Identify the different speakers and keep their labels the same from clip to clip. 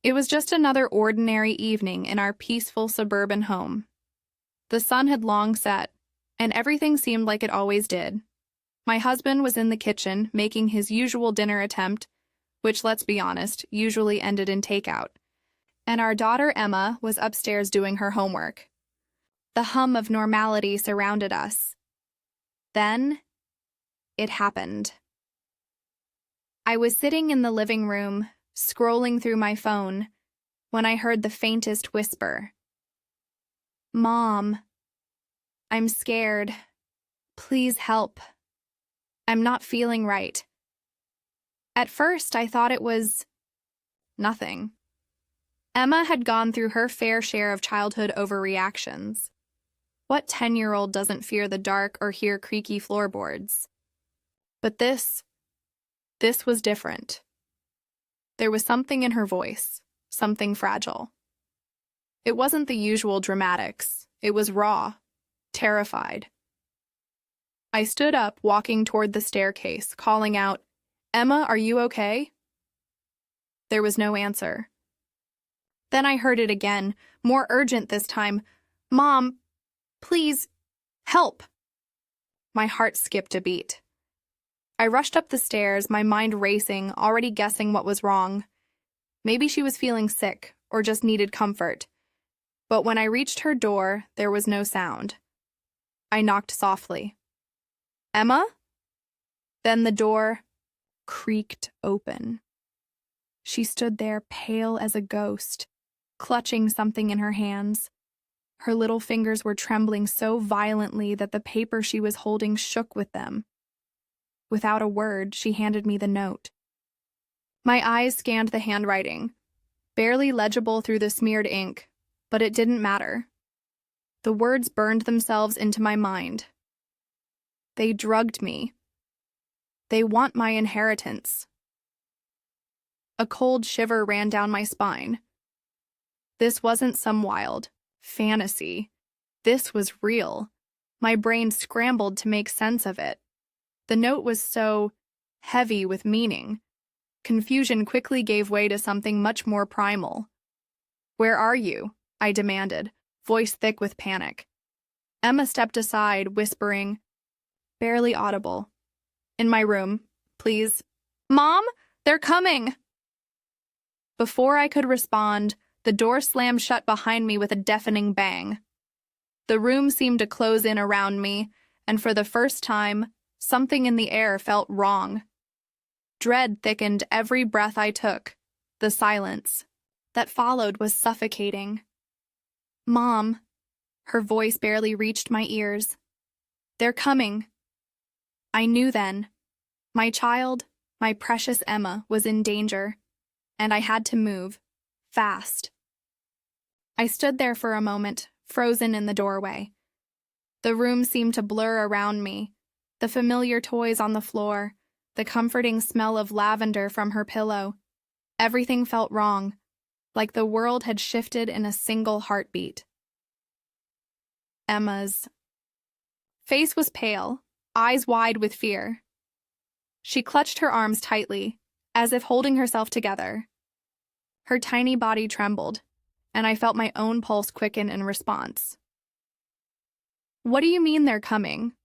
Speaker 1: It was just another ordinary evening in our peaceful suburban home. The sun had long set, and everything seemed like it always did. My husband was in the kitchen making his usual dinner attempt, which, let's be honest, usually ended in takeout. And our daughter Emma was upstairs doing her homework. The hum of normality surrounded us. Then, it happened. I was sitting in the living room, scrolling through my phone, when I heard the faintest whisper. "Mom, I'm scared. Please help. I'm not feeling right." At first, I thought it was nothing. Emma had gone through her fair share of childhood overreactions. What 10-year-old doesn't fear the dark or hear creaky floorboards? But this was different. There was something in her voice, something fragile. It wasn't the usual dramatics. It was raw, terrified. I stood up, walking toward the staircase, calling out, "Emma, are you okay?" There was no answer. Then I heard it again, more urgent this time. "Mom, please, help." My heart skipped a beat. I rushed up the stairs, my mind racing, already guessing what was wrong. Maybe she was feeling sick, or just needed comfort. But when I reached her door, there was no sound. I knocked softly. "Emma?" Then the door creaked open. She stood there, pale as a ghost, clutching something in her hands. Her little fingers were trembling so violently that the paper she was holding shook with them. Without a word, she handed me the note. My eyes scanned the handwriting, barely legible through the smeared ink, but it didn't matter. The words burned themselves into my mind. They drugged me. They want my inheritance. A cold shiver ran down my spine. This wasn't some wild fantasy. This was real. My brain scrambled to make sense of it. The note was so heavy with meaning. Confusion quickly gave way to something much more primal. "Where are you?" I demanded, voice thick with panic. Emma stepped aside, whispering, barely audible, "In my room, please." "Mom, they're coming!" Before I could respond, the door slammed shut behind me with a deafening bang. The room seemed to close in around me, and for the first time, something in the air felt wrong. Dread thickened every breath I took. The silence that followed was suffocating. "Mom," her voice barely reached my ears. "They're coming." I knew then. My child, my precious Emma, was in danger, and I had to move, fast. I stood there for a moment, frozen in the doorway. The room seemed to blur around me, the familiar toys on the floor, the comforting smell of lavender from her pillow. Everything felt wrong, like the world had shifted in a single heartbeat. Emma's face was pale, eyes wide with fear. She clutched her arms tightly, as if holding herself together. Her tiny body trembled, and I felt my own pulse quicken in response. "What do you mean they're coming?"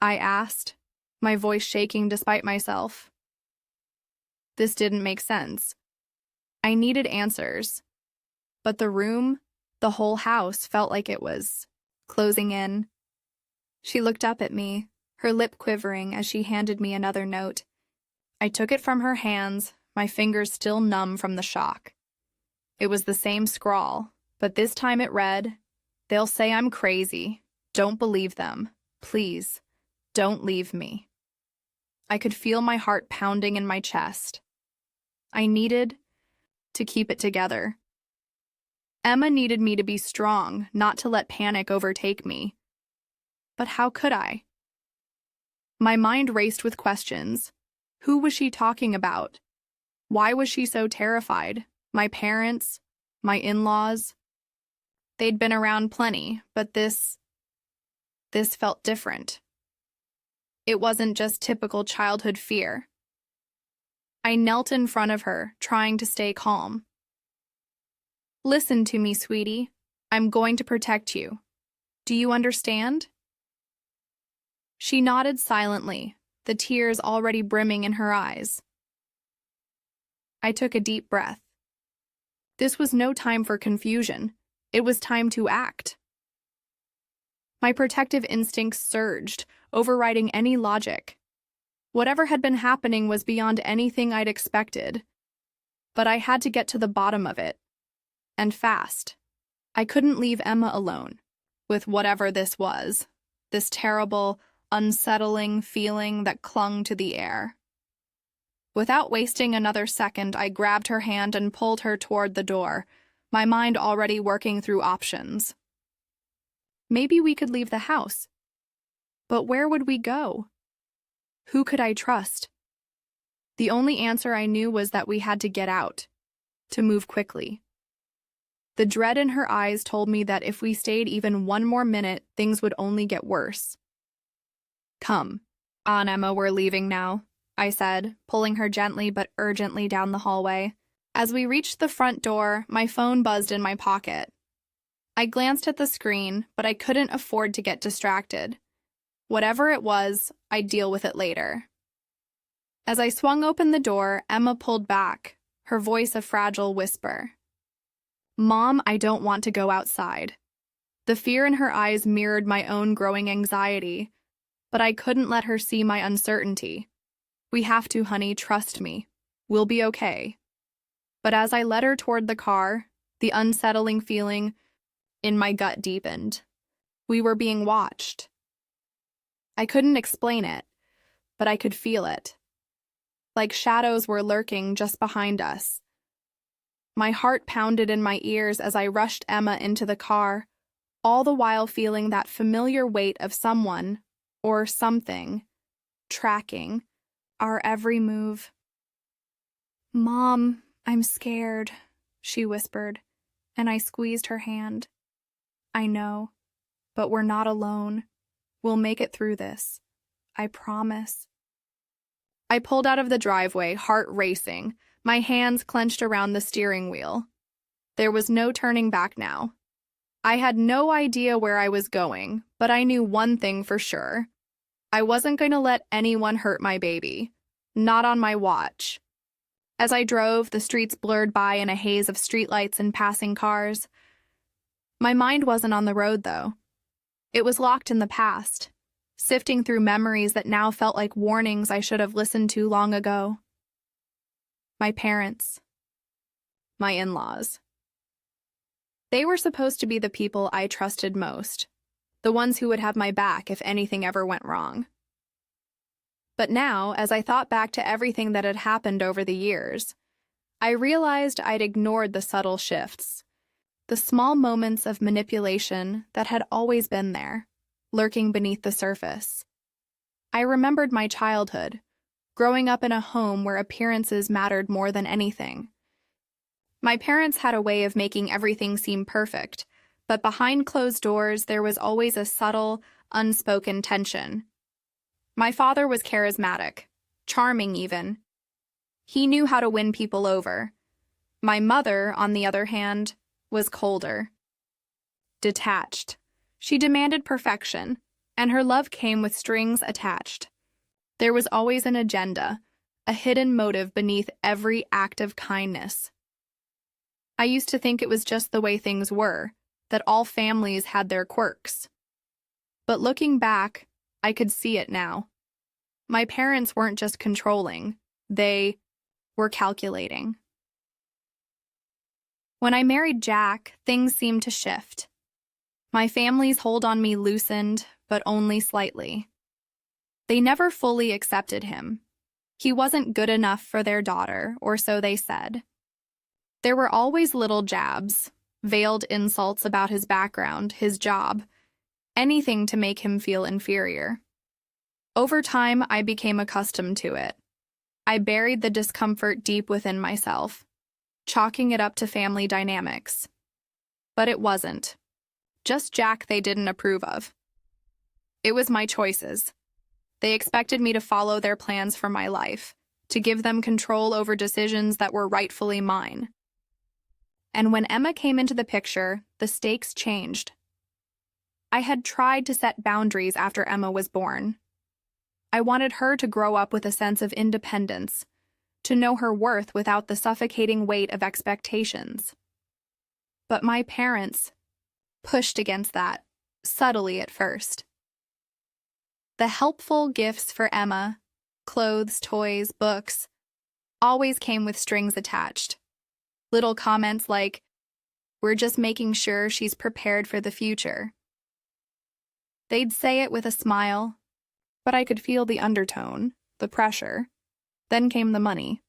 Speaker 1: I asked, my voice shaking despite myself. This didn't make sense. I needed answers. But the room, the whole house, felt like it was closing in. She looked up at me, her lip quivering as she handed me another note. I took it from her hands, my fingers still numb from the shock. It was the same scrawl, but this time it read, "They'll say I'm crazy. Don't believe them. Please, don't leave me." I could feel my heart pounding in my chest. I needed to keep it together. Emma needed me to be strong, not to let panic overtake me. But how could I? My mind raced with questions. Who was she talking about? Why was she so terrified? My parents? My in-laws? They'd been around plenty, but this felt different. It wasn't just typical childhood fear. I knelt in front of her, trying to stay calm. Listen to me, sweetie. I'm going to protect you. Do you understand? She nodded silently, the tears already brimming in her eyes. I took a deep breath. This was no time for confusion. It was time to act. My protective instincts surged, overriding any logic. Whatever had been happening was beyond anything I'd expected. But I had to get to the bottom of it. And fast. I couldn't leave Emma alone, with whatever this was, this terrible, unsettling feeling that clung to the air. Without wasting another second, I grabbed her hand and pulled her toward the door, my mind already working through options. Maybe we could leave the house. But where would we go? Who could I trust? The only answer I knew was that we had to get out, to move quickly. The dread in her eyes told me that if we stayed even one more minute, things would only get worse. Come on, Emma, we're leaving now, I said, pulling her gently but urgently down the hallway. As we reached the front door, my phone buzzed in my pocket. I glanced at the screen, but I couldn't afford to get distracted. Whatever it was, I'd deal with it later. As I swung open the door, Emma pulled back, her voice a fragile whisper. Mom, I don't want to go outside. The fear in her eyes mirrored my own growing anxiety, but I couldn't let her see my uncertainty. We have to, honey, trust me. We'll be okay. But as I led her toward the car, the unsettling feeling in my gut deepened. We were being watched. I couldn't explain it, but I could feel it. Like shadows were lurking just behind us. My heart pounded in my ears as I rushed Emma into the car, all the while feeling that familiar weight of someone, or something, tracking our every move. Mom, I'm scared, she whispered, and I squeezed her hand. I know, but we're not alone. We'll make it through this. I promise. I pulled out of the driveway, heart racing, my hands clenched around the steering wheel. There was no turning back now. I had no idea where I was going, but I knew one thing for sure. I wasn't going to let anyone hurt my baby. Not on my watch. As I drove, the streets blurred by in a haze of streetlights and passing cars. My mind wasn't on the road, though. It was locked in the past, sifting through memories that now felt like warnings I should have listened to long ago. My parents. My in-laws. They were supposed to be the people I trusted most, the ones who would have my back if anything ever went wrong. But now, as I thought back to everything that had happened over the years, I realized I'd ignored the subtle shifts, the small moments of manipulation that had always been there, lurking beneath the surface. I remembered my childhood, growing up in a home where appearances mattered more than anything. My parents had a way of making everything seem perfect, but behind closed doors there was always a subtle, unspoken tension. My father was charismatic, charming even. He knew how to win people over. My mother, on the other hand, was colder. Detached. She demanded perfection, and her love came with strings attached. There was always an agenda, a hidden motive beneath every act of kindness. I used to think it was just the way things were, that all families had their quirks. But looking back, I could see it now. My parents weren't just controlling, they were calculating. When I married Jack, things seemed to shift. My family's hold on me loosened, but only slightly. They never fully accepted him. He wasn't good enough for their daughter, or so they said. There were always little jabs, veiled insults about his background, his job, anything to make him feel inferior. Over time, I became accustomed to it. I buried the discomfort deep within myself, chalking it up to family dynamics. But it wasn't. Just Jack they didn't approve of. It was my choices. They expected me to follow their plans for my life, to give them control over decisions that were rightfully mine. And when Emma came into the picture, the stakes changed. I had tried to set boundaries after Emma was born. I wanted her to grow up with a sense of independence, to know her worth without the suffocating weight of expectations. But my parents pushed against that, subtly at first. The helpful gifts for Emma, clothes, toys, books, always came with strings attached. Little comments like, "We're just making sure she's prepared for the future." They'd say it with a smile, but I could feel the undertone, the pressure. Then came the money.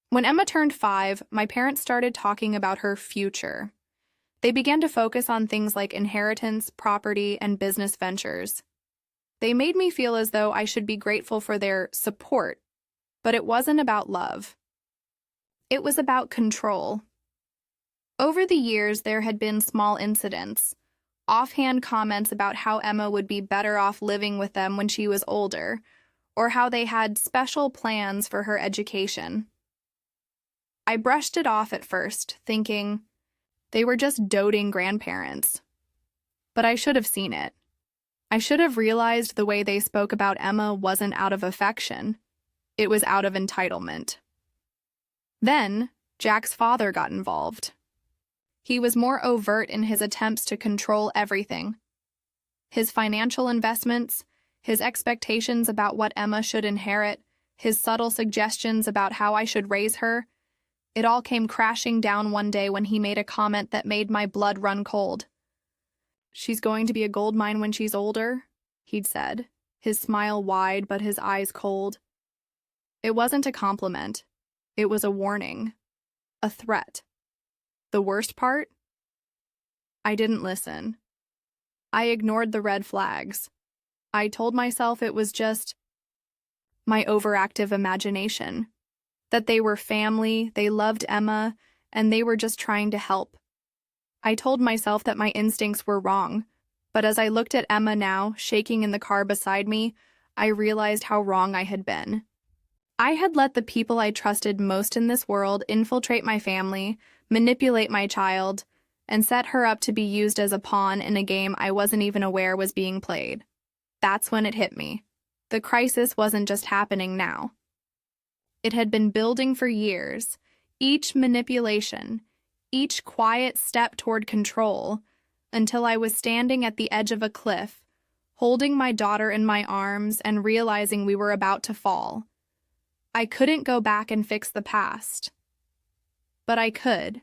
Speaker 1: When Emma turned 5, my parents started talking about her future. They began to focus on things like inheritance, property, and business ventures. They made me feel as though I should be grateful for their support, but it wasn't about love. It was about control. Over the years, there had been small incidents, offhand comments about how Emma would be better off living with them when she was older, or how they had special plans for her education. I brushed it off at first, thinking they were just doting grandparents. But I should have seen it. I should have realized the way they spoke about Emma wasn't out of affection. It was out of entitlement. Then, Jack's father got involved. He was more overt in his attempts to control everything. His financial investments, his expectations about what Emma should inherit, his subtle suggestions about how I should raise her, it all came crashing down one day when he made a comment that made my blood run cold. "She's going to be a gold mine when she's older," he'd said, his smile wide but his eyes cold. It wasn't a compliment. It was a warning, a threat. The worst part? I didn't listen. I ignored the red flags. I told myself it was just my overactive imagination, that they were family, they loved Emma, and they were just trying to help. I told myself that my instincts were wrong, but as I looked at Emma now, shaking in the car beside me, I realized how wrong I had been. I had let the people I trusted most in this world infiltrate my family, manipulate my child, and set her up to be used as a pawn in a game I wasn't even aware was being played. That's when it hit me. The crisis wasn't just happening now. It had been building for years. Each manipulation, each quiet step toward control, until I was standing at the edge of a cliff, holding my daughter in my arms and realizing we were about to fall. I couldn't go back and fix the past. But I could.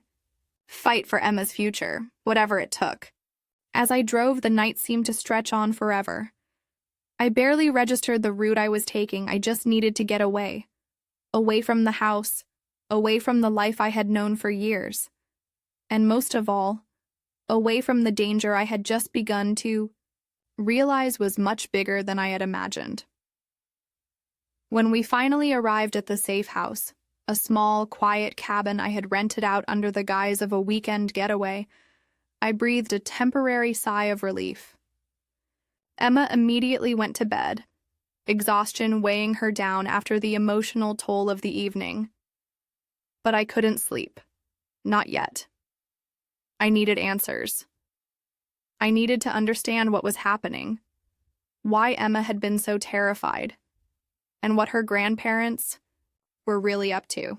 Speaker 1: Fight for Emma's future, whatever it took. As I drove, the night seemed to stretch on forever. I barely registered the route I was taking. I just needed to get away. Away from the house, away from the life I had known for years. And most of all, away from the danger I had just begun to realize was much bigger than I had imagined. When we finally arrived at the safe house, a small, quiet cabin I had rented out under the guise of a weekend getaway, I breathed a temporary sigh of relief. Emma immediately went to bed, exhaustion weighing her down after the emotional toll of the evening. But I couldn't sleep. Not yet. I needed answers. I needed to understand what was happening, why Emma had been so terrified, and what her grandparents were really up to.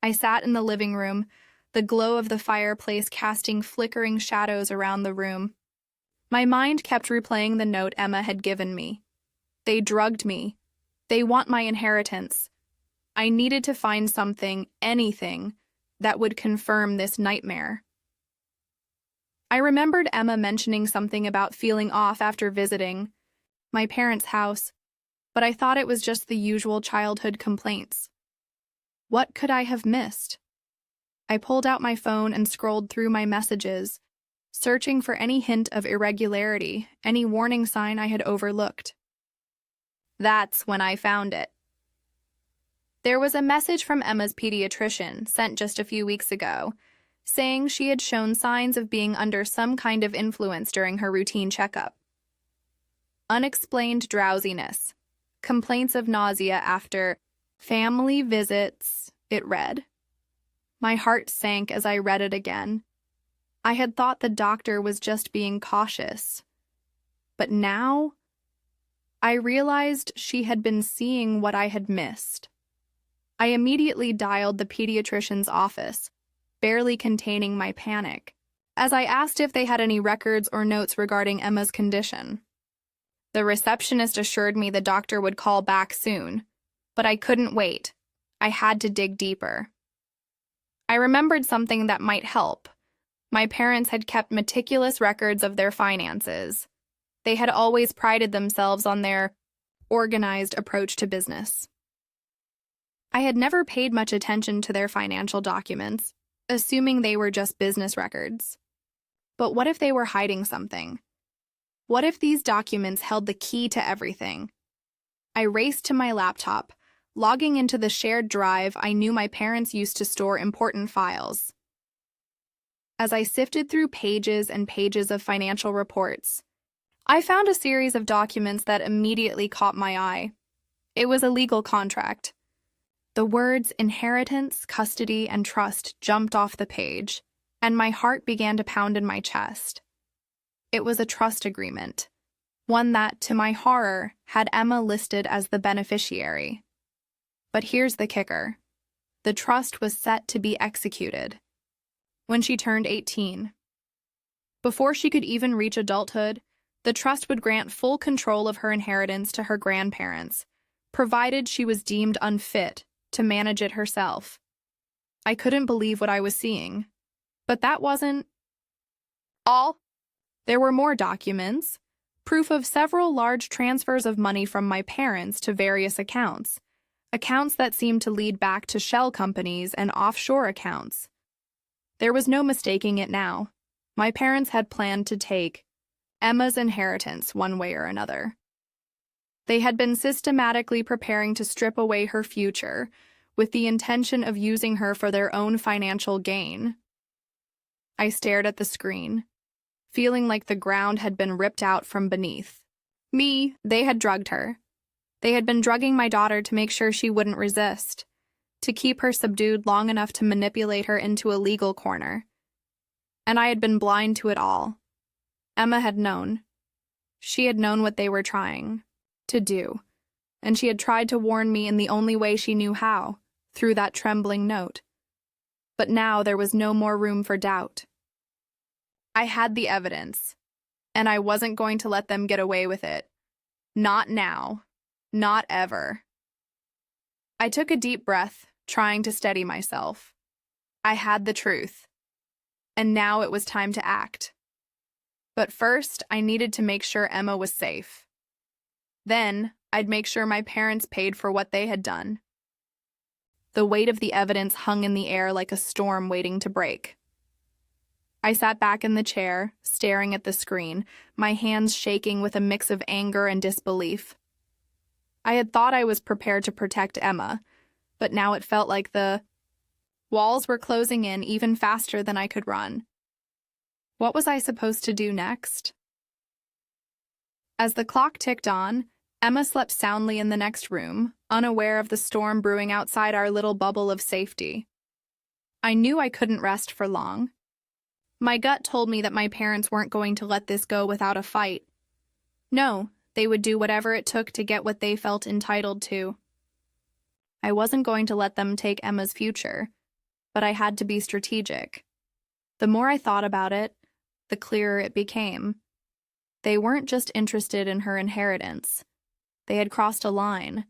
Speaker 1: I sat in the living room, the glow of the fireplace casting flickering shadows around the room. My mind kept replaying the note Emma had given me. They drugged me. They want my inheritance. I needed to find something, anything, that would confirm this nightmare. I remembered Emma mentioning something about feeling off after visiting my parents' house, but I thought it was just the usual childhood complaints. What could I have missed? I pulled out my phone and scrolled through my messages, searching for any hint of irregularity, any warning sign I had overlooked. That's when I found it. There was a message from Emma's pediatrician sent just a few weeks ago, saying she had shown signs of being under some kind of influence during her routine checkup. Unexplained drowsiness, complaints of nausea after family visits, it read. My heart sank as I read it again. I had thought the doctor was just being cautious. But now, I realized she had been seeing what I had missed. I immediately dialed the pediatrician's office, barely containing my panic, as I asked if they had any records or notes regarding Emma's condition. The receptionist assured me the doctor would call back soon, but I couldn't wait. I had to dig deeper. I remembered something that might help. My parents had kept meticulous records of their finances. They had always prided themselves on their organized approach to business. I had never paid much attention to their financial documents, assuming they were just business records. But what if they were hiding something? What if these documents held the key to everything? I raced to my laptop, logging into the shared drive I knew my parents used to store important files. As I sifted through pages and pages of financial reports, I found a series of documents that immediately caught my eye. It was a legal contract. The words inheritance, custody, and trust jumped off the page, and my heart began to pound in my chest. It was a trust agreement, one that, to my horror, had Emma listed as the beneficiary. But here's the kicker. The trust was set to be executed when she turned 18. Before she could even reach adulthood, the trust would grant full control of her inheritance to her grandparents, provided she was deemed unfit to manage it herself. I couldn't believe what I was seeing. But that wasn't all. There were more documents, proof of several large transfers of money from my parents to various accounts that seemed to lead back to shell companies and offshore accounts. There was no mistaking it now. My parents had planned to take Emma's inheritance one way or another. They had been systematically preparing to strip away her future, with the intention of using her for their own financial gain. I stared at the screen, feeling like the ground had been ripped out from beneath me. They had drugged her. They had been drugging my daughter to make sure she wouldn't resist, to keep her subdued long enough to manipulate her into a legal corner. And I had been blind to it all. Emma had known. She had known what they were trying to do, and she had tried to warn me in the only way she knew how, through that trembling note. But now there was no more room for doubt. I had the evidence, and I wasn't going to let them get away with it. Not now. Not ever. I took a deep breath, trying to steady myself. I had the truth, and now it was time to act. But first, I needed to make sure Emma was safe. Then, I'd make sure my parents paid for what they had done. The weight of the evidence hung in the air like a storm waiting to break. I sat back in the chair, staring at the screen, my hands shaking with a mix of anger and disbelief. I had thought I was prepared to protect Emma, but now it felt like the walls were closing in even faster than I could run. What was I supposed to do next? As the clock ticked on, Emma slept soundly in the next room, unaware of the storm brewing outside our little bubble of safety. I knew I couldn't rest for long. My gut told me that my parents weren't going to let this go without a fight. No, they would do whatever it took to get what they felt entitled to. I wasn't going to let them take Emma's future, but I had to be strategic. The more I thought about it, the clearer it became. They weren't just interested in her inheritance. They had crossed a line,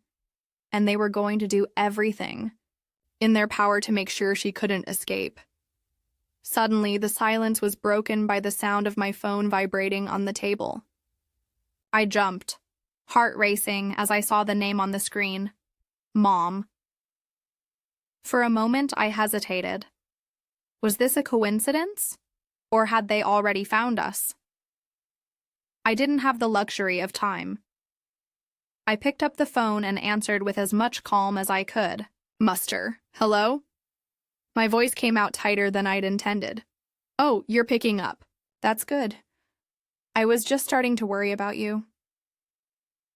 Speaker 1: and they were going to do everything in their power to make sure she couldn't escape. Suddenly, the silence was broken by the sound of my phone vibrating on the table. I jumped, heart racing as I saw the name on the screen. Mom. For a moment, I hesitated. Was this a coincidence? Or had they already found us? I didn't have the luxury of time. I picked up the phone and answered with as much calm as I could. Muster. Hello? My voice came out tighter than I'd intended. Oh, you're picking up. That's good. I was just starting to worry about you.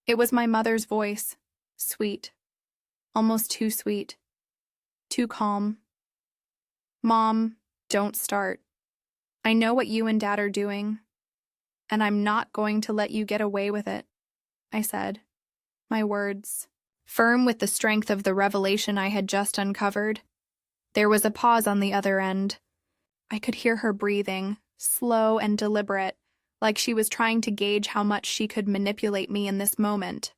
Speaker 1: It was my mother's voice. Sweet. Almost too sweet. Too calm. Mom, don't start. I know what you and Dad are doing, and I'm not going to let you get away with it, I said, my words firm with the strength of the revelation I had just uncovered. There was a pause on the other end. I could hear her breathing, slow and deliberate, like she was trying to gauge how much she could manipulate me in this moment.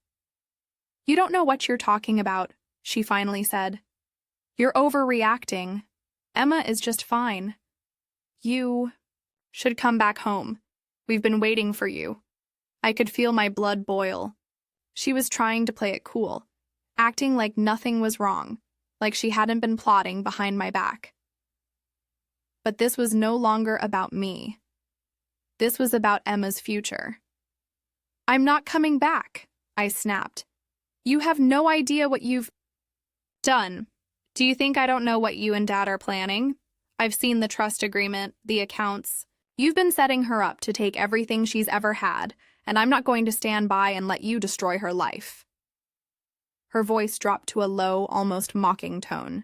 Speaker 1: You don't know what you're talking about, she finally said. You're overreacting. Emma is just fine. You should come back home. We've been waiting for you. I could feel my blood boil. She was trying to play it cool, acting like nothing was wrong, like she hadn't been plotting behind my back. But this was no longer about me. This was about Emma's future. I'm not coming back, I snapped. You have no idea what you've done. Do you think I don't know what you and Dad are planning? I've seen the trust agreement, the accounts. You've been setting her up to take everything she's ever had, and I'm not going to stand by and let you destroy her life. Her voice dropped to a low, almost mocking tone.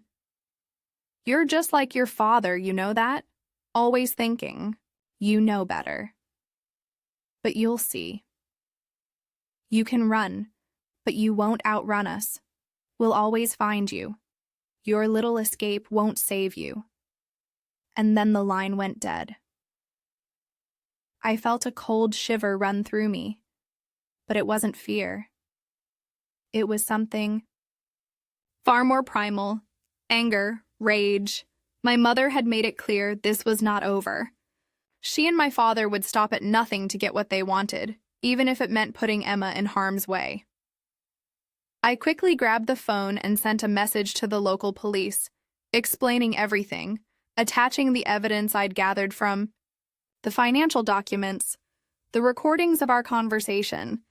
Speaker 1: You're just like your father, you know that? Always thinking, you know better. But you'll see. You can run, but you won't outrun us. We'll always find you. Your little escape won't save you. And then the line went dead. I felt a cold shiver run through me, but it wasn't fear. It was something far more primal, anger, rage. My mother had made it clear this was not over. She and my father would stop at nothing to get what they wanted, even if it meant putting Emma in harm's way. I quickly grabbed the phone and sent a message to the local police, explaining everything, attaching the evidence I'd gathered from the financial documents, the recordings of our conversation,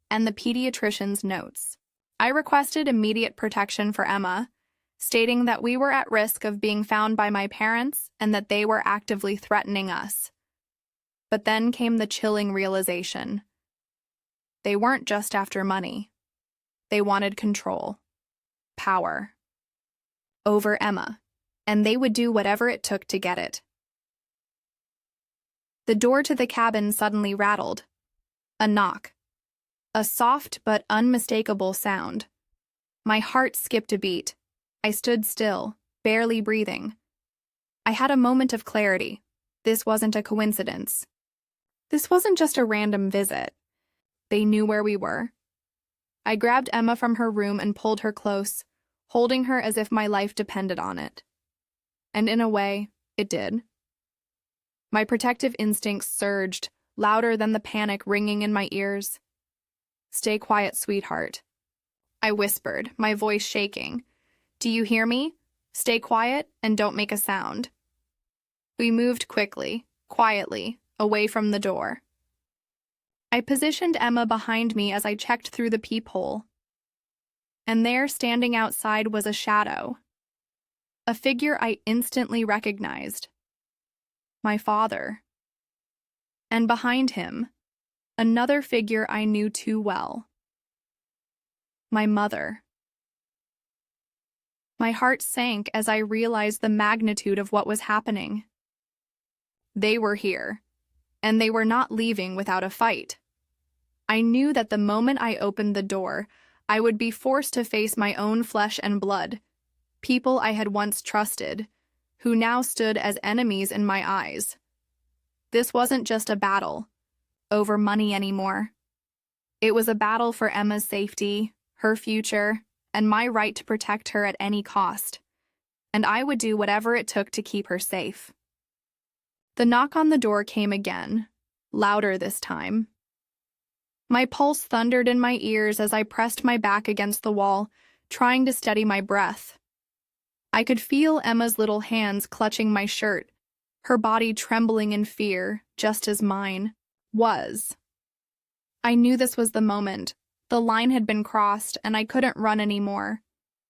Speaker 1: and the pediatrician's notes. I requested immediate protection for Emma, stating that we were at risk of being found by my parents and that they were actively threatening us. But then came the chilling realization. They weren't just after money. They wanted control, power, over Emma, and they would do whatever it took to get it. The door to the cabin suddenly rattled. A knock. A soft but unmistakable sound. My heart skipped a beat. I stood still, barely breathing. I had a moment of clarity. This wasn't a coincidence. This wasn't just a random visit. They knew where we were. I grabbed Emma from her room and pulled her close, holding her as if my life depended on it. And in a way, it did. My protective instincts surged, louder than the panic ringing in my ears. Stay quiet, sweetheart. I whispered, my voice shaking. Do you hear me? Stay quiet and don't make a sound. We moved quickly, quietly, away from the door. I positioned Emma behind me as I checked through the peephole. And there, standing outside, was a shadow. A figure I instantly recognized. My father. And behind him, another figure I knew too well. My mother. My heart sank as I realized the magnitude of what was happening. They were here, and they were not leaving without a fight. I knew that the moment I opened the door, I would be forced to face my own flesh and blood, people I had once trusted, who now stood as enemies in my eyes. This wasn't just a battle over money anymore. It was a battle for Emma's safety, her future, and my right to protect her at any cost. And I would do whatever it took to keep her safe. The knock on the door came again, louder this time. My pulse thundered in my ears as I pressed my back against the wall, trying to steady my breath. I could feel Emma's little hands clutching my shirt, her body trembling in fear, just as mine was. I knew this was the moment. The line had been crossed, and I couldn't run anymore.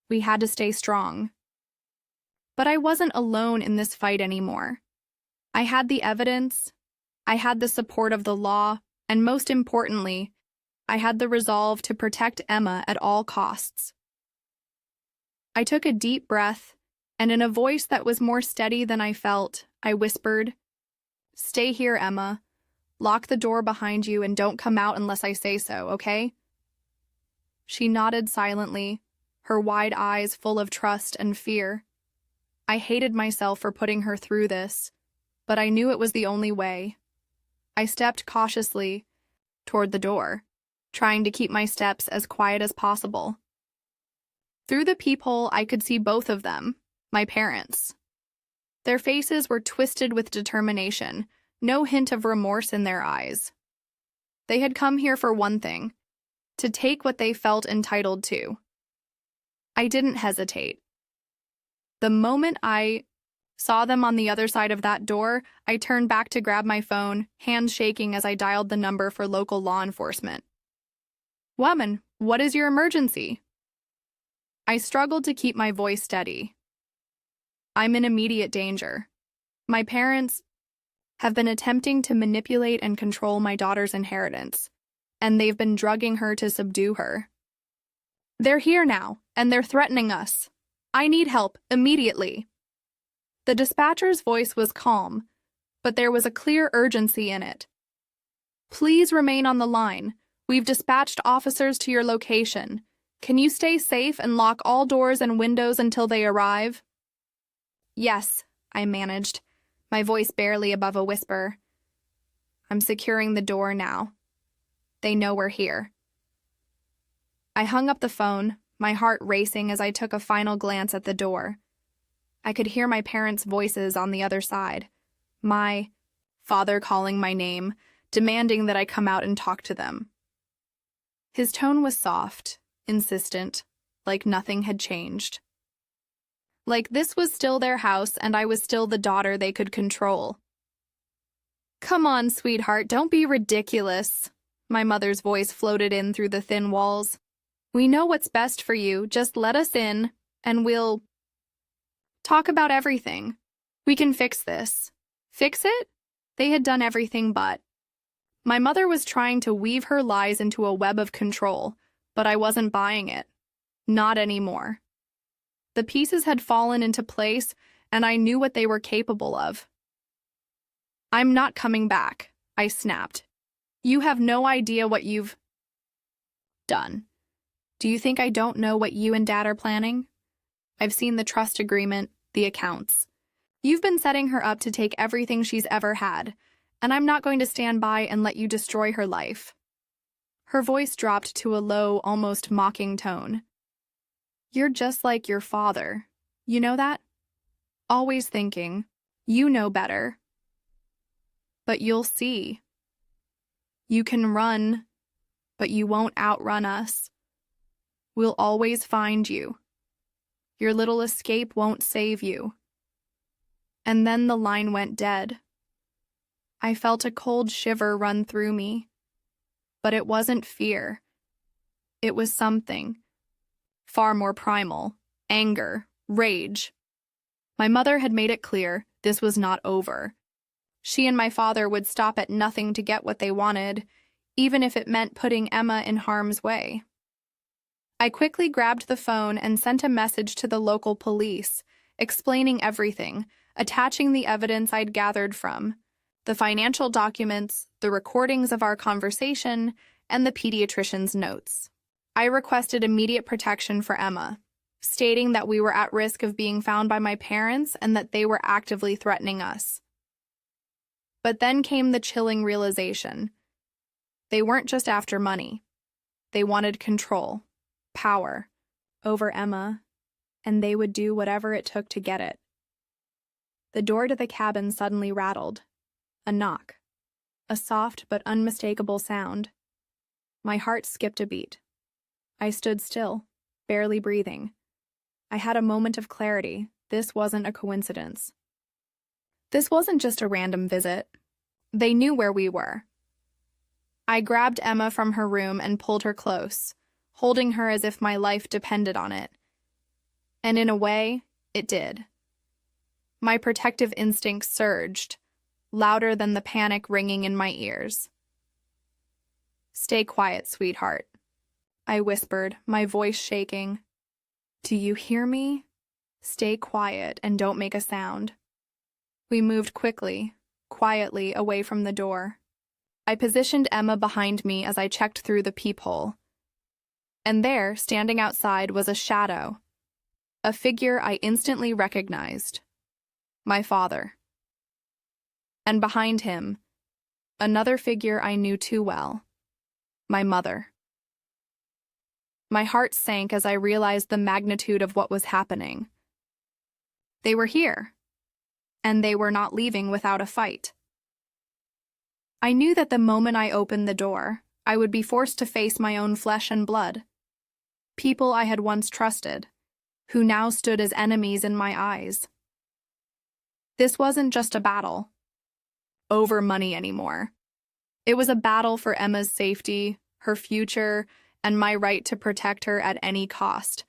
Speaker 1: We had to stay strong. But I wasn't alone in this fight anymore. I had the evidence, I had the support of the law, and most importantly, I had the resolve to protect Emma at all costs. I took a deep breath and in a voice that was more steady than I felt, I whispered, "Stay here, Emma. Lock the door behind you and don't come out unless I say so, okay?" She nodded silently, her wide eyes full of trust and fear. I hated myself for putting her through this, but I knew it was the only way. I stepped cautiously toward the door, trying to keep my steps as quiet as possible. Through the peephole, I could see both of them, my parents. Their faces were twisted with determination, no hint of remorse in their eyes. They had come here for one thing, to take what they felt entitled to. I didn't hesitate. The moment I saw them on the other side of that door, I turned back to grab my phone, hands shaking as I dialed the number for local law enforcement. "Woman, what is your emergency?" I struggled to keep my voice steady. "I'm in immediate danger. My parents have been attempting to manipulate and control my daughter's inheritance, and they've been drugging her to subdue her. They're here now, and they're threatening us. I need help, immediately." The dispatcher's voice was calm, but there was a clear urgency in it. "Please remain on the line. We've dispatched officers to your location. Can you stay safe and lock all doors and windows until they arrive?" "Yes," I managed, my voice barely above a whisper. "I'm securing the door now. They know we're here." I hung up the phone, my heart racing as I took a final glance at the door. I could hear my parents' voices on the other side, my father calling my name, demanding that I come out and talk to them. His tone was soft, insistent, like nothing had changed. Like this was still their house and I was still the daughter they could control. "Come on, sweetheart, don't be ridiculous," my mother's voice floated in through the thin walls. "We know what's best for you, just let us in, and we'll talk about everything. We can fix this." Fix it? They had done everything but. My mother was trying to weave her lies into a web of control, but I wasn't buying it. Not anymore. The pieces had fallen into place, and I knew what they were capable of. "I'm not coming back," I snapped. "You have no idea what you've done. Do you think I don't know what you and Dad are planning? I've seen the trust agreement, the accounts. You've been setting her up to take everything she's ever had, and I'm not going to stand by and let you destroy her life." Her voice dropped to a low, almost mocking tone. "You're just like your father. You know that? Always thinking, you know better. But you'll see. You can run, but you won't outrun us. We'll always find you. Your little escape won't save you." And then the line went dead. I felt a cold shiver run through me. But it wasn't fear. It was something far more primal, anger, rage. My mother had made it clear this was not over. She and my father would stop at nothing to get what they wanted, even if it meant putting Emma in harm's way. I quickly grabbed the phone and sent a message to the local police, explaining everything, attaching the evidence I'd gathered from the financial documents, the recordings of our conversation, and the pediatrician's notes. I requested immediate protection for Emma, stating that we were at risk of being found by my parents and that they were actively threatening us. But then came the chilling realization. They weren't just after money. They wanted control, power, over Emma, and they would do whatever it took to get it. The door to the cabin suddenly rattled. A knock. A soft but unmistakable sound. My heart skipped a beat. I stood still, barely breathing. I had a moment of clarity. This wasn't a coincidence. This wasn't just a random visit. They knew where we were. I grabbed Emma from her room and pulled her close, holding her as if my life depended on it. And in a way, it did. My protective instincts surged, louder than the panic ringing in my ears. "Stay quiet, sweetheart," I whispered, my voice shaking. "Do you hear me? Stay quiet and don't make a sound." We moved quietly away from the door. I positioned Emma behind me as I checked through the peephole. And there, standing outside, was a shadow, a figure I instantly recognized. My father. And behind him, another figure I knew too well. My mother. My heart sank as I realized the magnitude of what was happening. They were here, and they were not leaving without a fight. I knew that the moment I opened the door, I would be forced to face my own flesh and blood. People I had once trusted, who now stood as enemies in my eyes. This wasn't just a battle over money anymore. It was a battle for Emma's safety, her future, and my right to protect her at any cost,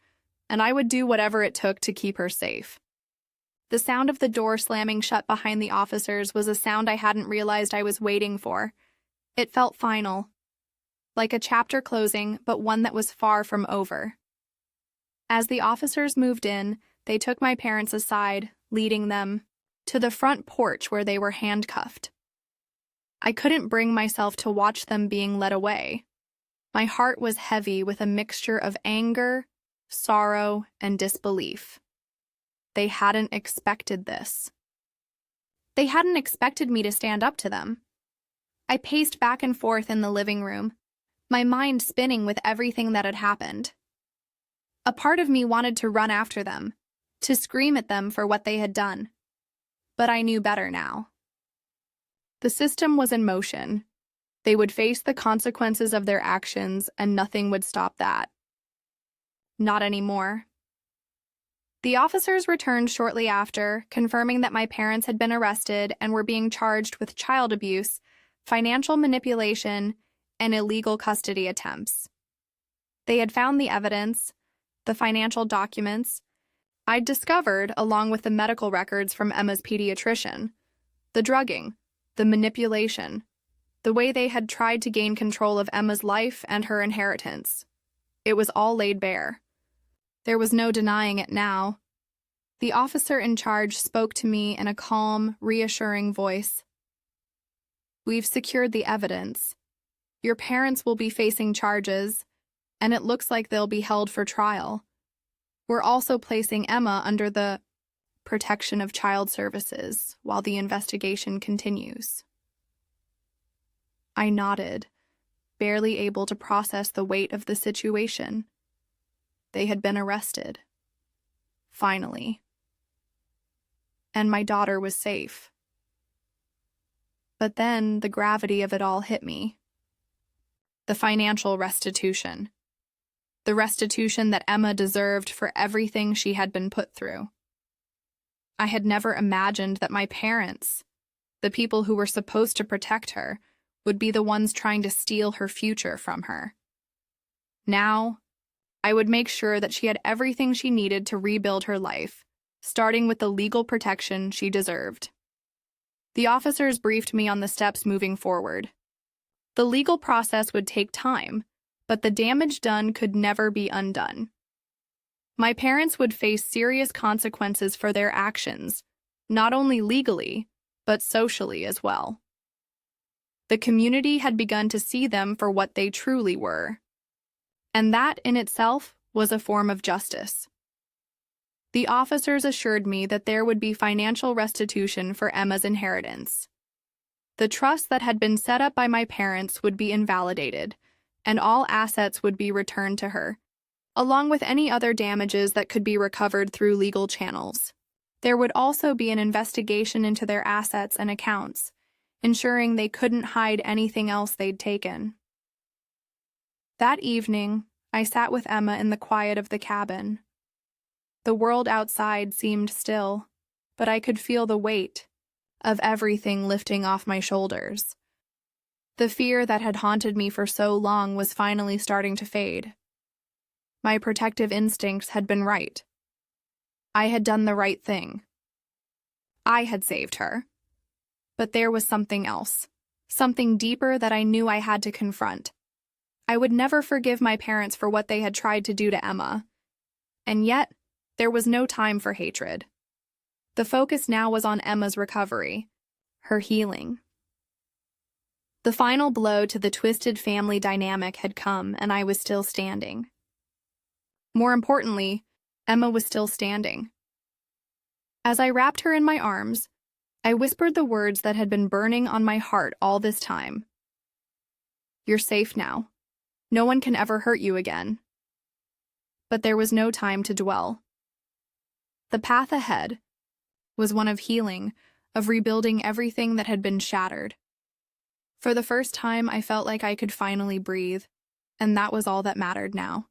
Speaker 1: and I would do whatever it took to keep her safe. The sound of the door slamming shut behind the officers was a sound I hadn't realized I was waiting for. It felt final, like a chapter closing, but one that was far from over. As the officers moved in, they took my parents aside, leading them to the front porch where they were handcuffed. I couldn't bring myself to watch them being led away. My heart was heavy with a mixture of anger, sorrow, and disbelief. They hadn't expected this. They hadn't expected me to stand up to them. I paced back and forth in the living room, my mind spinning with everything that had happened. A part of me wanted to run after them, to scream at them for what they had done. But I knew better now. The system was in motion. They would face the consequences of their actions, and nothing would stop that. Not anymore. The officers returned shortly after, confirming that my parents had been arrested and were being charged with child abuse, financial manipulation, and illegal custody attempts. They had found the evidence, the financial documents I'd discovered, along with the medical records from Emma's pediatrician, the drugging, the manipulation, the way they had tried to gain control of Emma's life and her inheritance. It was all laid bare. There was no denying it now. The officer in charge spoke to me in a calm, reassuring voice. "We've secured the evidence. Your parents will be facing charges, and it looks like they'll be held for trial. We're also placing Emma under the protection of child services while the investigation continues." I nodded, barely able to process the weight of the situation. They had been arrested. Finally. And my daughter was safe. But then the gravity of it all hit me. The financial restitution. The restitution that Emma deserved for everything she had been put through. I had never imagined that my parents, the people who were supposed to protect her, would be the ones trying to steal her future from her. Now, I would make sure that she had everything she needed to rebuild her life, starting with the legal protection she deserved. The officers briefed me on the steps moving forward. The legal process would take time, but the damage done could never be undone. My parents would face serious consequences for their actions, not only legally, but socially as well. The community had begun to see them for what they truly were, and that in itself was a form of justice. The officers assured me that there would be financial restitution for Emma's inheritance. The trust that had been set up by my parents would be invalidated, and all assets would be returned to her, along with any other damages that could be recovered through legal channels. There would also be an investigation into their assets and accounts, ensuring they couldn't hide anything else they'd taken. That evening, I sat with Emma in the quiet of the cabin. The world outside seemed still, but I could feel the weight of everything lifting off my shoulders. The fear that had haunted me for so long was finally starting to fade. My protective instincts had been right. I had done the right thing. I had saved her. But there was something else, something deeper that I knew I had to confront. I would never forgive my parents for what they had tried to do to Emma. And yet, There was no time for hatred. The focus now was on Emma's recovery, her healing. The final blow to the twisted family dynamic had come, and I was still standing. More importantly, Emma was still standing. As I wrapped her in my arms, I whispered the words that had been burning on my heart all this time. "You're safe now. No one can ever hurt you again." But there was no time to dwell. The path ahead was one of healing, of rebuilding everything that had been shattered. For the first time, I felt like I could finally breathe, and that was all that mattered now.